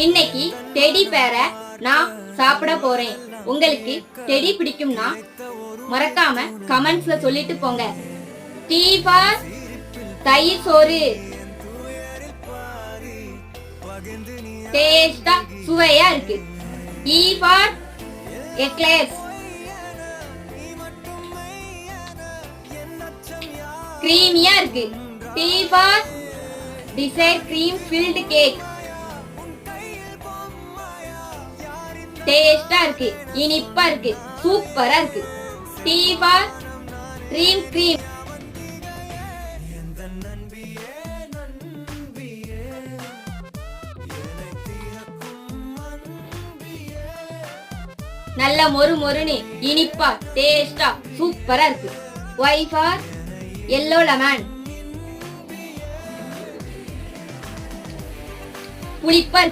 இன்னைக்கு டெடி பேரை நான் சாப்பிட போறேன். உங்களுக்கு டெடி பிடிக்கும்னா மறக்காம கமெண்ட்ஸ்ல சொல்லிட்டு போங்க. டீ ஃபார் தயிர் சோறு. டேஸ்டா சுவையா இருக்கு. E for eclairs. கிரீமியா இருக்கு. D for desire cream filled cake. டேஸ்டா இருக்கு, இனிப்பா இருக்கு, சூப்பரா இருக்கு. D for dream cream. நல்ல மொறு மொறுன்னு இனிப்பா டேஸ்டா சூப்பரா இருக்கு. Y for yellow lemon. புளிப்பா இருக்கு.